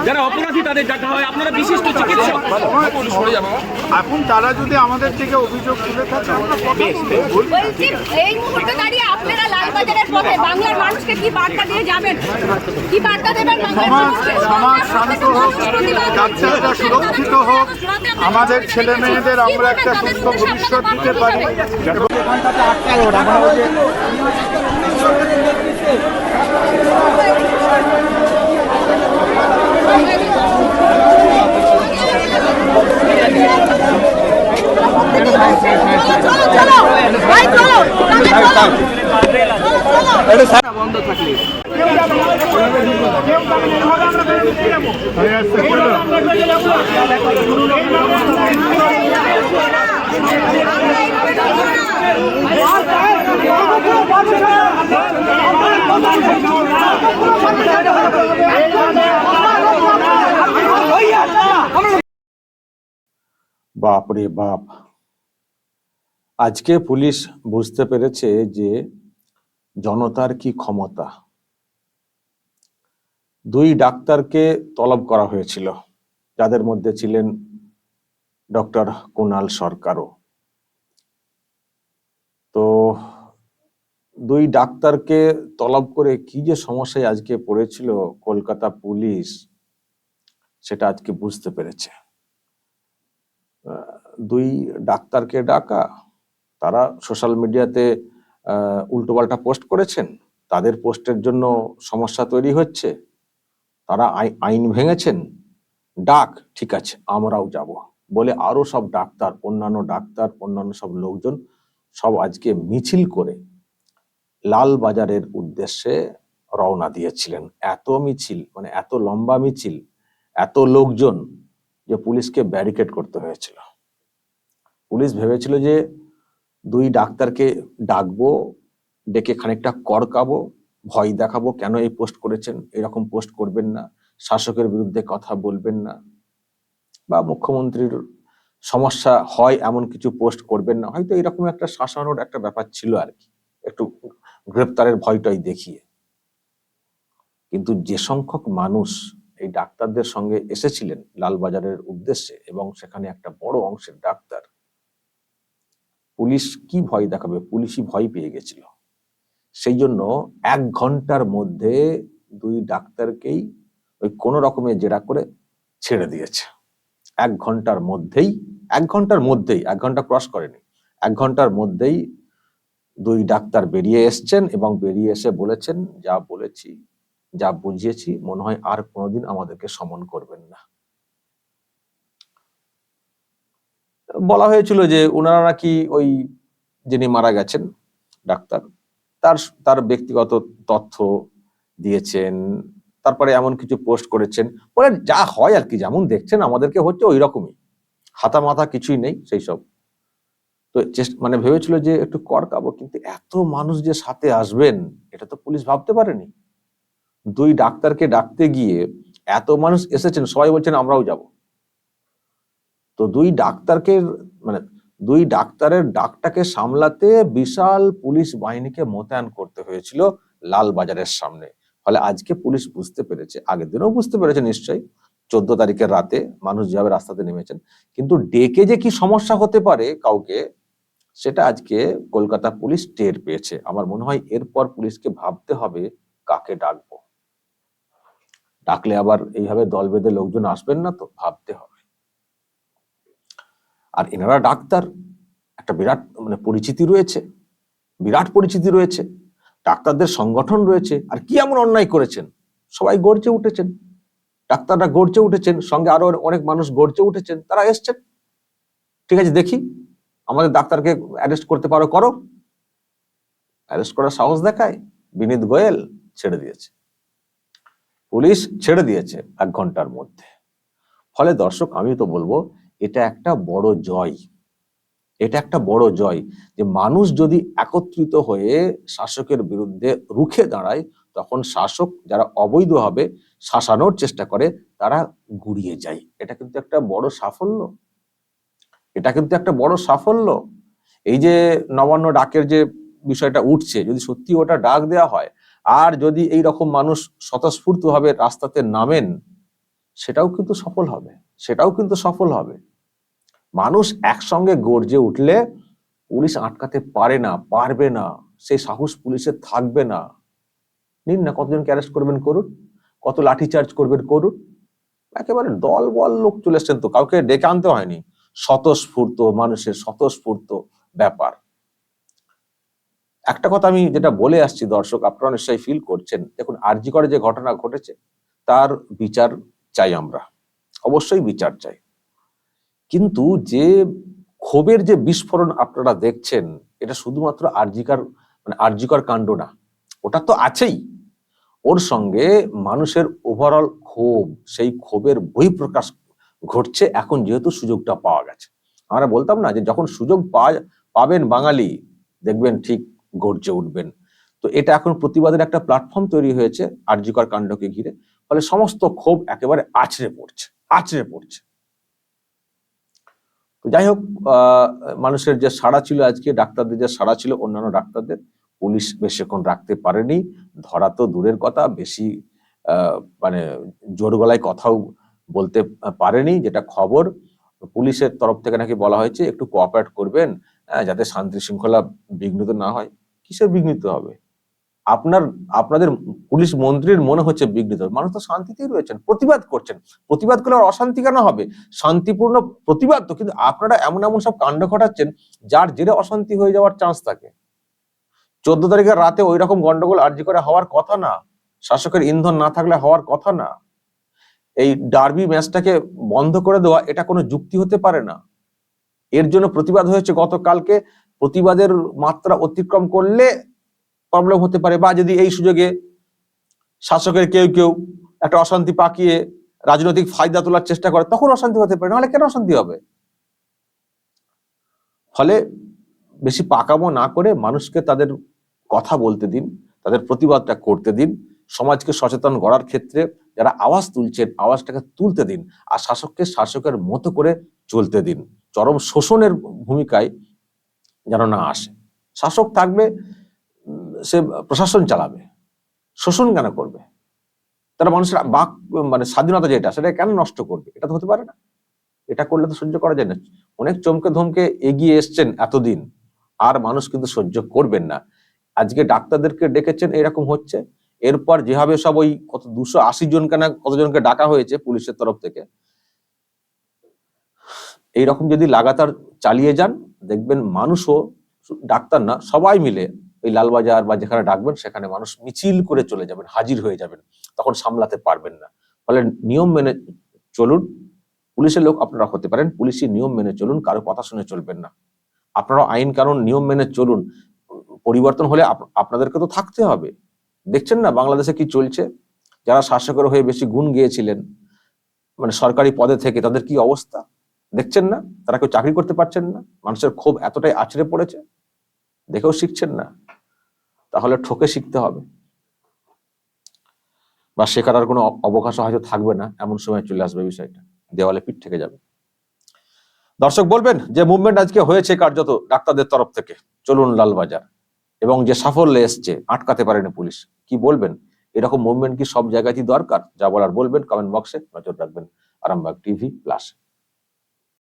যারা অপরাধী তাদের ডাকা হয়, আপনারা বিশিষ্ট চিকিৎসক। এখন তারা যদি আমাদের থেকে অভিযোগ তুলে থাকে আমরা বলছি এই মুহূর্তে দাঁড়িয়ে আপনারা লালবাজারের পথে বাংলার মানুষকে কি বার্তা দিয়ে যাবেন, কি বার্তা দেবেন বাংলার মানুষকে? সমাজ শান্ত হোক, বাচ্চারা সুরক্ষিত হোক, আমাদের ছেলে মেয়েদের আমরা একটা সুস্থ ভবিষ্যৎ দিতে পারি। বন্ধ থাকলে বাপ রে বাপ, আজকে পুলিশ বুঝতে পেরেছে যে জনতার কি ক্ষমতা। দুই ডাক্তারকে তলব করা হয়েছিল, যাদের মধ্যে ছিলেন ডক্টর কুণাল সরকারও। তো দুই ডাক্তারকে তলব করে কি যে সমস্যায় আজকে পড়েছিল কলকাতা পুলিশ, সেটা আজকে বুঝতে পেরেছে। দুই ডাক্তারকে ডাকা, তারা সোশ্যাল মিডিয়াতে উল্টোপাল্টা পোস্ট করেছেন, তাদের পোস্টের জন্য সমস্যা তৈরি হচ্ছে, তারা আইন ভেঙেছেন। ডাক, ঠিক আছে আমরাও যাব বলে আরো সব ডাক্তার, অন্যান্য সব লোকজন সব আজকে মিছিল করে লালবাজারের উদ্দেশ্যে রওনা দিয়েছিলেন। এত মিছিল, মানে এত লম্বা মিছিল, এত লোকজন যে পুলিশকে ব্যারিকেড করতে হয়েছিল। পুলিশ ভেবেছিল যে দুই ডাক্তারকে ডাকবো, ডেকে খানিকটা করকাবো, ভয় দেখাবো, কেন এই পোস্ট করেছেন, এরকম পোস্ট করবেন না, শাসকের বিরুদ্ধে কথা বলবেন না, বা মুখ্যমন্ত্রীর সমস্যা হয় এমন কিছু পোস্ট করবেন না, হয়তো এরকম একটা শাসানোর একটা ব্যাপার ছিল আর কি, একটু গ্রেপ্তারের ভয়টাই দেখিয়ে। কিন্তু যে সংখ্যক মানুষ এই ডাক্তারদের সঙ্গে এসেছিলেন লালবাজারের উদ্দেশ্যে, এবং সেখানে একটা বড় অংশের ডাক্তার, পুলিশ কি ভয় দেখাবে, পুলিশই ভয় পেয়ে গেছিল। সেই জন্য 1 ঘন্টার মধ্যে দুই ডাক্তারকেই ওই কোনো রকমে জেরা করে ছেড়ে দিয়েছে। 1 ঘন্টার মধ্যেই, 1 ঘন্টা ক্রস করেনি, 1 ঘন্টার মধ্যেই দুই ডাক্তার বেরিয়ে এসছেন এবং বেরিয়ে এসে বলেছেন, যা বলেছি, যা বুঝিয়েছি, মনে হয় আর কোনোদিন আমাদেরকে সমন করবেন না। বলা হয়েছিল যে ওনারা নাকি ওই যিনি মারা গেছেন ডাক্তার, তার ব্যক্তিগত তথ্য দিয়েছেন, তারপরে এমন কিছু পোস্ট করেছেন, বলে যা হয় আর কি, যেমন দেখছেন আমাদেরকে হচ্ছে ওই রকমই, হাতা মাথা কিছুই নেই সেই সব। তো মানে ভেবেছিল যে একটু করকাবো, কিন্তু এত মানুষ যে সাথে আসবেন এটা তো পুলিশ ভাবতে পারেনি। দুই ডাক্তারকে ডাকতে গিয়ে এত মানুষ এসেছেন, সবাই বলছেন আমরাও যাব। তো দুই ডাক্তারের ডাকটাকে সামলাতে বিশাল পুলিশ বাহিনীকে মোতায়েন করতে হয়েছিল লালবাজারের সামনে। ফলে আজকে পুলিশ বুঝতে পেরেছে, আগের দিনও বুঝতে পেরেছে নিশ্চয়ই, 14 তারিখের রাতে মানুষ যেভাবে রাস্তাতে নেমেছেন, কিন্তু ডেকে যে কি সমস্যা হতে পারে কাউকে, সেটা আজকে কলকাতা পুলিশ টের পেয়েছে। আমার মনে হয় এরপর পুলিশকে ভাবতে হবে কাকে ডাকবো, ডাকলে আবার এইভাবে দল বেঁধে লোকজন আসবেন না, তো ভাবতে হবে। আর এনারা ডাক্তার, একটা বিরাট পরিচিতি রয়েছে, ডাক্তারদের সংগঠন রয়েছে, আর কি এমন অন্যায় করেছেন, সবাই গর্জে উঠেছেন, ডাক্তাররা গর্জে উঠেছেন, সঙ্গে আরো অনেক মানুষ গর্জে উঠেছেন, তারা এসছেন, ঠিক আছে দেখি আমাদের ডাক্তারকে অ্যারেস্ট করতে পারো, করো। অ্যারেস্ট করার সাহস দেখায় বিনীত গোয়েল, ছেড়ে দিয়েছে পুলিশ, ছেড়ে দিয়েছে 1 ঘন্টার মধ্যে। ফলে দর্শক, আমি তো বলবো এটা একটা বড় জয়, যে মানুষ যদি একত্রিত হয়ে শাসকের বিরুদ্ধে রুখে দাঁড়ায়, তখন শাসক যারা অবৈধভাবে শাসানোর চেষ্টা করে তারা গুড়িয়ে যায়। এটা কিন্তু একটা বড় সাফল্য। এই যে নবান্ন ডাকের যে বিষয়টা উঠছে, যদি সত্যি ওটা ডাক দেওয়া হয়, আর যদি এই রকম মানুষ স্বতঃস্ফূর্ত ভাবে রাস্তাতে নামেন, সেটাও কিন্তু সফল হবে, সেটাও কিন্তু সফল হবে। মানুষ একসঙ্গে গর্জে উঠলে পুলিশ আটকাতে পারে না, পারবে না, সেই সাহস পুলিশের থাকবে না। নিন না, কতজনকে অ্যারেস্ট করবেন করুন, কত লাঠিচার্জ করবেন করুন, একেবারে দল বল লোক চলে এসছেন, তো কাউকে ডেকে আনতে হয়নি। স্বতঃস্ফূর্ত মানুষের স্বতঃস্ফূর্ত ব্যাপার। একটা কথা আমি যেটা বলে আসছি, দর্শক আপনারা নিশ্চয়ই ফিল করছেন, দেখুন আরজি করে যে ঘটনা ঘটেছে তার বিচার চাই, আমরা অবশ্যই বিচার চাই, কিন্তু যে ক্ষোভের যে বিস্ফোরণ আপনারা দেখছেন এটা শুধুমাত্র আরজিকর কাণ্ড না, ওটা তো আছেই, ওর সঙ্গে মানুষের ওভারঅল ক্ষোভ, সেই ক্ষোভের বহিঃপ্রকাশ ঘটছে এখন, যেহেতু সুযোগটা পাওয়া গেছে। আমরা বলতাম না যে যখন সুযোগ পাবেন বাঙালি দেখবেন ঠিক গর্জে উঠবেন। তো এটা এখন প্রতিবাদের একটা প্ল্যাটফর্ম তৈরি হয়েছে আরজিকর কাণ্ডকে ঘিরে, ফলে সমস্ত ক্ষোভ একেবারে আছড়ে পড়ছে। তো যাই হোক, মানুষের যে সাড়া ছিল আজকে, ডাক্তারদের যে সাড়া ছিল, অন্যান্য ডাক্তারদের পুলিশ বেশিক্ষণ রাখতে পারেনি, ধরা তো দূরের কথা, বেশি মানে জোর গলায় কথাও বলতে পারেনি। যেটা খবর, পুলিশের তরফ থেকে নাকি বলা হয়েছে একটু কোঅপারেট করবেন যাতে শান্তি শৃঙ্খলা বিঘ্নিত না হয়। কিসের বিঘ্নিত হবে? আপনাদের পুলিশ মন্ত্রীর মনে হচ্ছে বিঘ্নিত, মানুষ তো শান্তিতেই রয়েছেন, প্রতিবাদ করছেন, প্রতিবাদ করলে আর অশান্তি কেন হবে? শান্তিপূর্ণ প্রতিবাদ তো, কিন্তু আপনারা এমন সব কাণ্ড ঘটাচ্ছেন যার জেরে অশান্তি হয়ে যাওয়ার চান্স থাকে। 14 তারিখের রাতে ওই রকম গন্ডগোল আরজি করে হওয়ার কথা না, শাসকের ইন্ধন না থাকলে হওয়ার কথা না। এই ডার্বি ম্যাচটাকে বন্ধ করে দেওয়া এটা কোনো যুক্তি হতে পারে না। এর জন্য প্রতিবাদ হয়েছে গতকালকে, প্রতিবাদের মাত্রা অতিক্রম করলে প্রবলেম হতে পারে, বা যদি এই সুযোগে শাসকের কেউ একটা অশান্তি পাকিয়ে রাজনৈতিক ফায়দা তোলার চেষ্টা করে তখন অশান্তি হতে পারে, নাহলে কেন অশান্তি হবে? ফলে বেশি পাকামো না করে মানুষকে তাদের কথা বলতে দিন, তাদের প্রতিবাদটা করতে দিন, সমাজকে সচেতন করার ক্ষেত্রে যারা আওয়াজ তুলছেন আওয়াজটাকে তুলতে দিন, আর শাসককে শাসকের মতো করে চলতে দিন। চরম শোষণের ভূমিকায় যেন না আসে। শাসক থাকবে, সে প্রশাসন চালাবে, শোষণ কেন করবে? তারা মানুষের বাক মানে স্বাধীনতা যেটা সেটা কেন নষ্ট করবে? এটা তো হতে পারে না, এটা করলে তো সহ্য করা যায় না। অনেক চমকে ধমকে এগিয়ে এসছেন এতদিন, আর মানুষ কিন্তু সহ্য করবেন না। আজকে ডাক্তারদেরকে ডেকেছেন, এরকম হচ্ছে, এরপর যেভাবে সব ওই কত 280 জনকে না কতজনকে ডাকা হয়েছে পুলিশের তরফ থেকে, এইরকম যদি লাগাতার চালিয়ে যান দেখবেন মানুষও, ডাক্তার না সবাই মিলে ওই লালবাজার বা যেখানে ডাকবেন সেখানে মানুষ মিছিল করে চলে যাবেন, হাজির হয়ে যাবেন, তখন সামলাতে পারবেন না। ফলে নিয়ম মেনে চলুন, পুলিশের লোক আপনারা হতে পারেন, পুলিশি নিয়ম মেনে চলুন, কারো কথা শুনে চলবেন না। আপনারা আইন কানুন নিয়ম মেনে চলুন, পরিবর্তন হলে আপনাদেরকে তো থাকতে হবে। দেখছেন না বাংলাদেশে কি চলছে? যারা শাসকের হয়ে বেশি গুণ গিয়েছিলেন মানে সরকারি পদে থেকে, তাদের কি অবস্থা দেখছেন না? তারা কেউ চাকরি করতে পারছেন না, মানুষের ক্ষোভ এতটাই আছড়ে পড়েছে, দেখেও শিখছেন না, তাহলে ঠকে শিখতে হবে, বা শেখার আর কোনো অবকাশ হয়তো থাকবে না, এমন সময় চলে আসবে বিষয়টা, দেওয়ালে পিঠ থেকে যাবে। দর্শক বলবেন যে মুভমেন্ট আজকে হয়েছে কার্যত ডাক্তারদের তরফ থেকে, চলুন লালবাজার, এবং যে সাফল্য এসছে, আটকাতে পারেনি পুলিশ, কি বলবেন? এরকম মুভমেন্ট কি সব জায়গাতেই দরকার? যা বলার বলবেন কমেন্ট বক্সে, নজর রাখবেন আরামবাগ টিভি প্লাস।